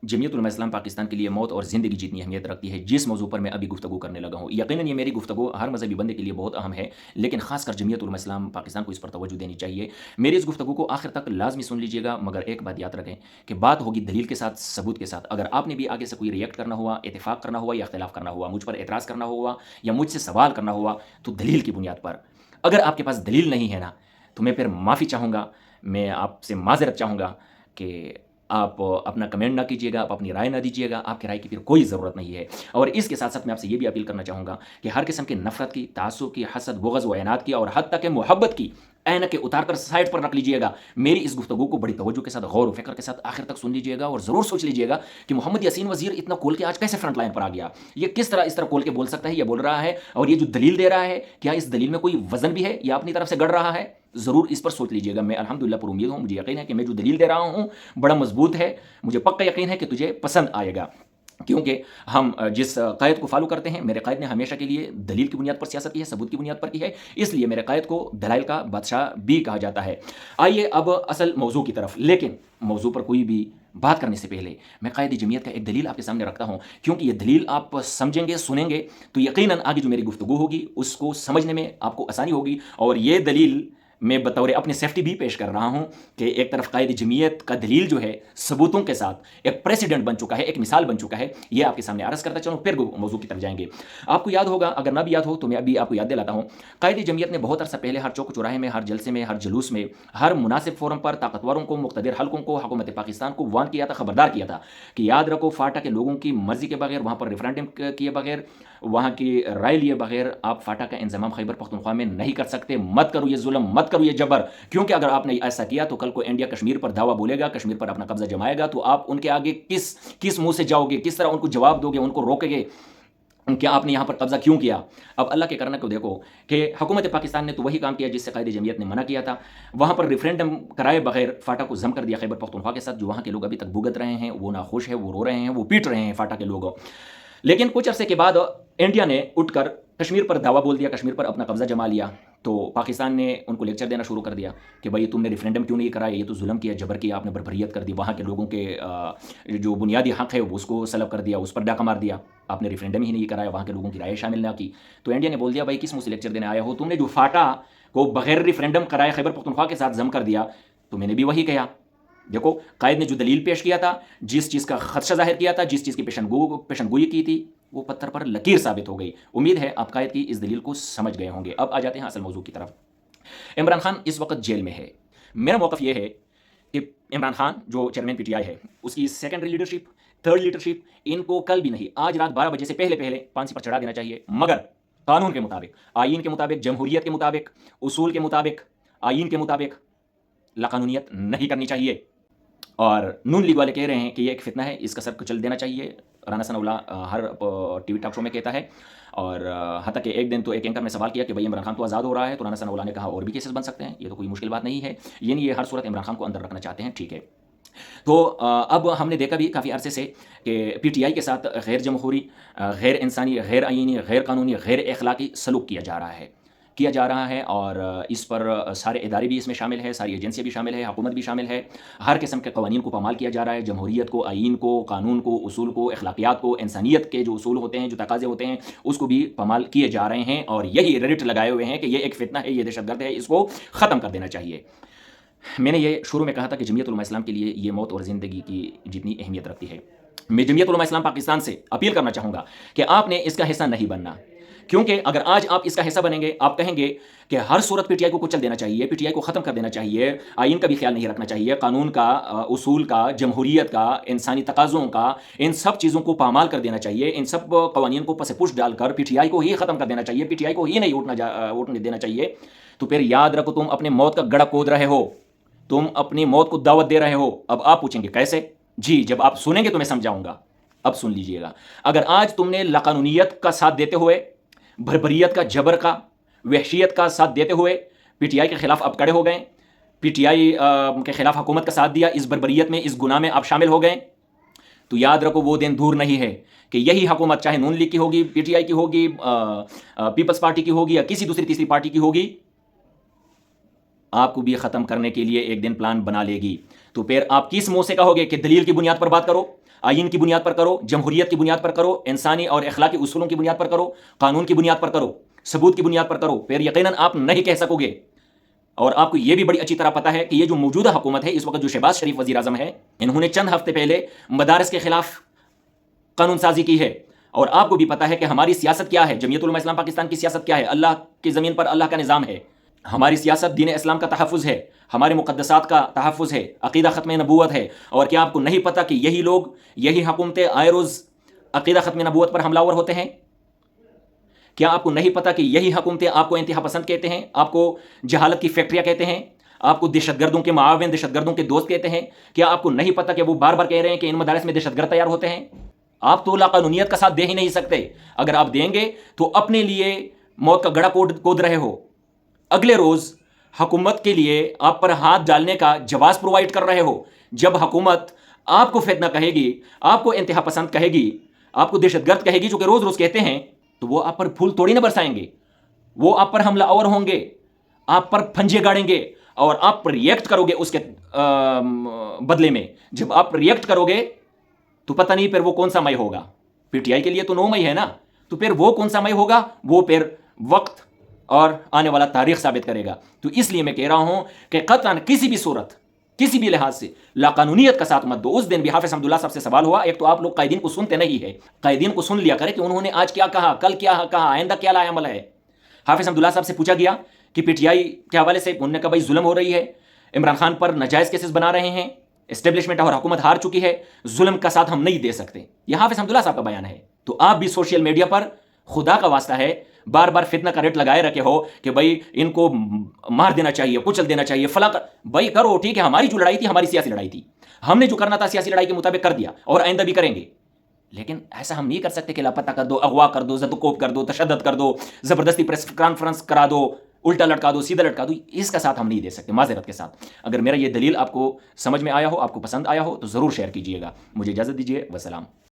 जमीयत उलमा इस्लाम पाकिस्तान के लिए मौत और ज़िंदगी जितनी अहमियत रखती है, जिस मौजू पर मैं अभी गुफ्तगू करने लगा हूँ, यकीनन ये मेरी गुफ्तगू हर मज़हबी बंदे के लिए बहुत अहम है, लेकिन ख़ासकर जमीयत उलमा इस्लाम पाकिस्तान को इस पर तवज्जो देनी चाहिए। मेरी इस गुफ्तगू को आखिर तक लाजमी सुन लीजिएगा, मगर एक बात याद रखें कि बात होगी दलील के साथ, सबूत के साथ। अगर आपने भी आगे से कोई रिएक्ट करना हुआ, इत्तेफाक करना हुआ या इख्तिलाफ करना हुआ, मुझ पर एतराज़ करना हुआ या मुझसे सवाल करना हुआ, तो दलील की बुनियाद पर। अगर आपके पास दलील नहीं है ना, तो मैं फिर माफ़ी चाहूँगा, मैं आपसे माज़रत चाहूँगा कि आप अपना कमेंट ना कीजिएगा, आप अपनी राय ना दीजिएगा, आपकी राय की फिर कोई ज़रूरत नहीं है। और इसके साथ-साथ मैं आपसे ये भी अपील करना चाहूँगा कि हर किस्म की नफ़रत की, तआस्सुब की, हसद, बुग़्ज़ व इनाद की और हत्ता कि मोहब्बत की ऐनकें उतार कर साइड पर रख लीजिएगा। मेरी इस गुफ्तगू को बड़ी तवज्जो के साथ, गौर व फ़िक्र के साथ आखिर तक सुन लीजिएगा और ज़रूर सोच लीजिएगा कि मोहम्मद यासीन वज़ीर इतना खोल के आज कैसे फ्रंट लाइन पर आ गया? ये किस तरह इस तरह खोल के बोल सकता है, ये बोल रहा है, और ये जो दलील दे रहा है, क्या इस दलील में कोई वज़न भी है या अपनी तरफ से गढ़ रहा है? ज़रूर इस पर सोच लीजिएगा। मैं अल्हम्दुलिल्लाह पुरुम्मीद हूँ, मुझे यकीन है कि मैं जो दलील दे रहा हूँ बड़ा मज़बूत है, मुझे पक्का यकीन है कि तुझे पसंद आएगा। क्योंकि हम जिस कायद को फॉलो करते हैं, मेरे कायद ने हमेशा के लिए दलील की बुनियाद पर सियासत की है, सबूत की बुनियाद पर की है, इसलिए मेरे कायद को दलाइल का बादशाह भी कहा जाता है। आइए अब असल मौजू की तरफ। लेकिन मौजू पर कोई भी बात करने से पहले मैं कायद जमीयत का एक दलील आपके सामने रखता हूँ, क्योंकि ये दलील आप समझेंगे, सुनेंगे, तो यकीनन आगे जो मेरी गुफ्तगू होगी उसको समझने में आपको आसानी होगी। और ये दलील मैं बतौर अपनी सेफ्टी भी पेश कर रहा हूँ कि एक तरफ कायद जमीयत का दलील जो है सबूतों के साथ एक प्रेसिडेंट बन चुका है, एक मिसाल बन चुका है, ये आपके सामने अर्ज़ करता चलूँ, फिर मौजू की तरफ जाएंगे। आपको याद होगा, अगर ना भी याद हो तो मैं अभी आपको याद दिलाता हूँ, कायद जमीयत ने बहुत अरसा पहले हर चौक चौराहे में, हर जलसे में, हर जुलूस में, हर मुनासिब फोरम पर ताकतवरों को, मुक़्तदिर हल्कों को, हुकूमत पाकिस्तान को वार्न किया था, खबरदार किया था कि याद रखो, फाटा के लोगों की मर्जी के बगैर, वहाँ पर रेफरेंडम किए बगैर, वहाँ की राय लिए बगैर आप फाटा का इंतजाम खैबर पख्तूनख्वा में नहीं कर सकते। मत करो ये जुल्म, मत करो ये जबर, क्योंकि अगर आपने ऐसा किया तो कल को इंडिया कश्मीर पर दावा बोलेगा, कश्मीर पर अपना कब्जा जमाएगा, तो आप उनके आगे किस मुंह से जाओगे, किस तरह उनको जवाब दोगे, उनको रोकोगे कि आपने यहाँ पर कब्जा क्यों किया? अब अल्लाह के करने को देखो कि हुकूमत पाकिस्तान ने तो वही काम किया जिससे कायदे जमीयत ने मना किया था। वहाँ पर रेफरेंडम कराए बगैर फाटा को जम कर दिया खैबर पख्तूनख्वा के साथ, जो वहाँ के लोग अभी तक भुगत रहे हैं, वो नाखुश है, वो रो रहे हैं, वो पीट रहे हैं फाटा के लोगों। लेकिन कुछ अरसे के बाद इंडिया ने उठकर कश्मीर पर दावा बोल दिया, कश्मीर पर अपना कब्जा जमा लिया, तो पाकिस्तान ने उनको लेक्चर देना शुरू कर दिया कि भाई तुमने रेफरेंडम क्यों नहीं कराया, ये तो जुल्म किया, जबर किया, आपने बर्बरियत कर दी, वहाँ के लोगों के जो बुनियादी हक़ है उसको सलब कर दिया, उस पर डाका मार दिया, आपने रेफरेंडम ही नहीं कराया, वहाँ के लोगों की राय शामिल ना की। तो इंडिया ने बोल दिया, भाई किस मुँह से लेक्चर देने आया हो, तुमने जो फाटा को बगैर रेफरेंडम कराए खैबर पख्तूनख्वा के साथ जम कर दिया, तो मैंने भी वही किया। देखो, कायद ने जो दलील पेश किया था, जिस चीज़ का खदशा जाहिर किया था, जिस चीज़ की पेशनगोई की थी, वो पत्थर पर लकीर साबित हो गई। उम्मीद है आप कायद की इस दलील को समझ गए होंगे। अब आ जाते हैं असल मौजू की तरफ। इमरान खान इस वक्त जेल में है। मेरा मौक़िफ़ ये है कि इमरान खान जो चेयरमैन पीटीआई है, उसकी सेकेंडरी लीडरशिप, थर्ड लीडरशिप, इनको कल भी नहीं, आज रात 12 बजे से पहले पहले फांसी पर चढ़ा देना चाहिए, मगर कानून के मुताबिक, आईन के मुताबिक, जमहूरियत के मुताबिक, उसूल के मुताबिक, आईन के मुताबिक लाकानूनियत नहीं करनी चाहिए। और नून लीग वाले कह रहे हैं कि ये एक फितना है, इसका सर कुचल देना चाहिए। राना सनाउल्लाह हर टीवी टॉक शो में कहता है, और हत्ता कि एक दिन तो एक एंकर ने सवाल किया कि भाई इमरान खान तो आज़ाद हो रहा है, तो राना सनाउल्लाह ने कहा और भी केसेस बन सकते हैं, ये तो कोई मुश्किल बात नहीं है, ये नहीं, ये हर सूरत इमरान खान को अंदर रखना चाहते हैं, ठीक है। तो अब हमने देखा भी काफ़ी अरसे से कि पीटीआई के साथ गैर जमहूरी, गैर इंसानी, गैर आईनी, गैर कानूनी, गैर अखलाकी सलूक किया जा रहा है, और इस पर सारे इदारे भी इसमें शामिल है, सारी एजेंसियाँ भी शामिल है, हुकूमत भी शामिल है। हर किस्म के कवानीन को पामाल किया जा रहा है, जमहूरियत को, आईन को, कानून को, उसूल को, अखलाकियात को, इंसानियत के जो उसूल होते हैं, जो तकाज़े होते हैं, उसको भी पामाल किए जा रहे हैं, और यही रेडिट लगाए हुए हैं कि ये एक फितना है, ये दहशतगर्द है, इसको ख़त्म कर देना चाहिए। मैंने ये शुरू में कहा था कि जमीयत उलमा इस्लाम के लिए ये मौत और ज़िंदगी की जितनी अहमियत रखती है। मैं जमीयत उलमा इस्लाम पाकिस्तान से अपील करना चाहूँगा कि आपने इसका हिस्सा नहीं बनना, क्योंकि अगर आज आप इसका हिस्सा बनेंगे, आप कहेंगे कि हर सूरत पीटीआई को कुचल देना चाहिए, पीटीआई को ख़त्म कर देना चाहिए, आईन का भी ख्याल नहीं रखना चाहिए, कानून का, उसूल का, जमहूरियत का, इंसानी तकाज़ों का, इन सब चीज़ों को पामाल कर देना चाहिए, इन सब कवानीन को पसे पुश डालकर पीटीआई को ही ख़त्म कर देना चाहिए, पीटीआई को ही नहीं उठने देना चाहिए, तो फिर याद रखो तुम अपने मौत का गड़ा खोद रहे हो, तुम अपनी मौत को दावत दे रहे हो। अब आप पूछेंगे कैसे? जी, जब आप सुनेंगे तो मैं समझाऊंगा। अब सुन लीजिएगा। अगर आज तुमने लाकानूनियत का साथ देते हुए, भरभरियत का, जबर का, वहशियत का साथ देते हुए पीटीआई के खिलाफ अब कड़े हो गए, पीटीआई के खिलाफ हुकूमत का साथ दिया, इस भरभरियत में, इस गुनाह में आप शामिल हो गए, तो याद रखो वो दिन दूर नहीं है कि यही हुकूमत, चाहे नून लीग की होगी, पीटीआई की होगी, पीपल्स पार्टी की होगी, या किसी दूसरी तीसरी पार्टी की होगी, आपको भी ख़त्म करने के लिए एक दिन प्लान बना लेगी। तो फिर आप किस मुंह से कहोगे कि दलील की बुनियाद पर बात करो? آئین کی بنیاد پر کرو، جمہوریت کی بنیاد پر کرو، انسانی اور اخلاقی اصولوں کی بنیاد پر کرو، قانون کی بنیاد پر کرو، ثبوت کی بنیاد پر کرو، پھر یقیناً آپ نہیں کہہ سکو گے۔ اور آپ کو یہ بھی بڑی اچھی طرح پتا ہے کہ یہ جو موجودہ حکومت ہے اس وقت، جو شہباز شریف وزیر اعظم ہے، انہوں نے چند ہفتے پہلے مدارس کے خلاف قانون سازی کی ہے، اور آپ کو بھی پتا ہے کہ ہماری سیاست کیا ہے، جمعیت علماء اسلام پاکستان کی سیاست کیا ہے۔ اللہ کی زمین پر اللہ کا نظام ہے، ہماری سیاست دین اسلام کا تحفظ ہے، ہمارے مقدسات کا تحفظ ہے، عقیدہ ختم نبوت ہے۔ اور کیا آپ کو نہیں پتا کہ یہی لوگ، یہی حکومتیں آئے روز عقیدہ ختم نبوت پر حملہ آور ہوتے ہیں؟ کیا آپ کو نہیں پتا کہ یہی حکومتیں آپ کو انتہا پسند کہتے ہیں، آپ کو جہالت کی فیکٹریاں کہتے ہیں، آپ کو دہشت گردوں کے معاون، دہشت گردوں کے دوست کہتے ہیں؟ کیا آپ کو نہیں پتا کہ وہ بار بار کہہ رہے ہیں کہ ان مدارس میں دہشت گرد تیار ہوتے ہیں؟ آپ تو لاقانونیت کا ساتھ دے ہی نہیں سکتے۔ اگر آپ دیں گے تو اپنے لیے موت کا گڑھا کود رہے ہو، اگلے روز حکومت کے لیے آپ پر ہاتھ ڈالنے کا جواز پرووائڈ کر رہے ہو۔ جب حکومت آپ کو فتنہ کہے گی، آپ کو انتہا پسند کہے گی، آپ کو دہشت گرد کہے گی، جو کہ روز روز کہتے ہیں، تو وہ آپ پر پھول توڑی نہ برسائیں گے، وہ آپ پر حملہ آور ہوں گے، آپ پر پھنجے گاڑیں گے، اور آپ ریئیکٹ کرو گے اس کے بدلے میں۔ جب آپ ریئیکٹ کرو گے تو پتہ نہیں پھر وہ کون سا مئی ہوگا۔ پی ٹی آئی کے لیے تو 9 مئی ہے نا، تو پھر وہ کون سا مئی ہوگا، وہ پھر وقت اور آنے والا تاریخ ثابت کرے گا۔ تو اس لیے میں کہہ رہا ہوں کہ قطعاً کسی بھی صورت، کسی بھی لحاظ سے لاقانونیت کا ساتھ مت دو۔ اس دن بھی حافظ حمداللہ صاحب سے سوال ہوا، ایک تو آپ لوگ قائدین کو سنتے نہیں ہے، قائدین کو سن لیا کرے کہ انہوں نے آج کیا کہا، کل کیا کہا، آئندہ کیا لایا عمل ہے۔ حافظ حمداللہ صاحب سے پوچھا گیا کہ پی ٹی آئی کے حوالے سے، انہوں نے کہا بھائی ظلم ہو رہی ہے، عمران خان پر ناجائز کیسز بنا رہے ہیں، اسٹیبلشمنٹ اور حکومت ہار چکی ہے، ظلم کا ساتھ ہم نہیں دے سکتے۔ یہ حافظ حمداللہ صاحب کا بیان ہے۔ تو آپ بھی سوشل میڈیا پر خدا کا واسطہ ہے بار بار فتنہ کا ریٹ لگائے رکھے ہو کہ بھائی ان کو مار دینا چاہیے، کچل دینا چاہیے، فلاں بھائی کرو، ٹھیک ہے، ہماری جو لڑائی تھی ہماری سیاسی لڑائی تھی، ہم نے جو کرنا تھا سیاسی لڑائی کے مطابق کر دیا، اور آئندہ بھی کریں گے۔ لیکن ایسا ہم نہیں کر سکتے کہ لاپتہ کر دو، اغوا کر دو، زد و کوب کر دو، تشدد کر دو، زبردستی پریس کانفرنس کرا دو، الٹا لٹکا دو، سیدھا لٹکا دو۔ اس کا ساتھ ہم نہیں دے سکتے، معذرت کے ساتھ۔ اگر میرا یہ دلیل آپ کو سمجھ میں آیا ہو، آپ کو پسند آیا ہو، تو ضرور شیئر کیجئے گا۔ مجھے اجازت دیجیے، والسلام۔